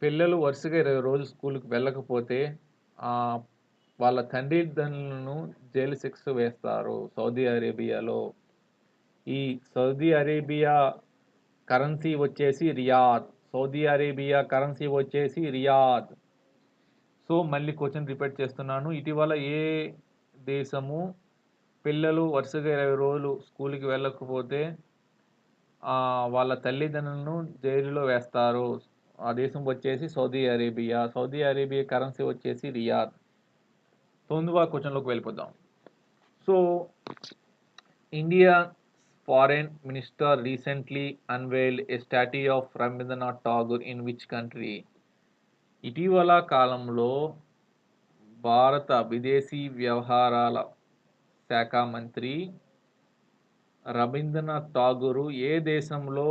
పిల్లలు వరుసగా 20 రోజులు స్కూలుకి వెళ్ళకపోతే ఆహ్, వాళ్ళ తండ్రిదండ్రులను జైలు శిక్ష వేస్తారు సౌదీ అరేబియాలో. ఈ సౌదీ అరేబియా కరెన్సీ వచ్చేసి రియాద్. సౌదీ అరేబియా కరెన్సీ వచ్చేసి రియాద్. సో, మళ్ళీ క్వెషన్ రిపీట్ చేస్తున్నాను. ఇటీవల ఏ దేశము పిల్లలు వరుసగా 20 రోజులు స్కూలుకి వెళ్ళకపోతే వాళ్ళ తల్లిదండ్రులను జైలులో వేస్తారు. ఆ దేశం వచ్చేసి Saudi Arabia. Saudi Arabia currency వచ్చేసి రియాద్. తొందరగా క్వెషన్‌లోకి వెళ్ళిపోదాం. So, India's foreign minister recently unveiled a statue of Rabindranath Tagore in which country? ఇటీవల కాలంలో భారత విదేశీ వ్యవహారాల శాఖ మంత్రి రబీంద్రనాథ్ ఠాగూర్ ఏ దేశంలో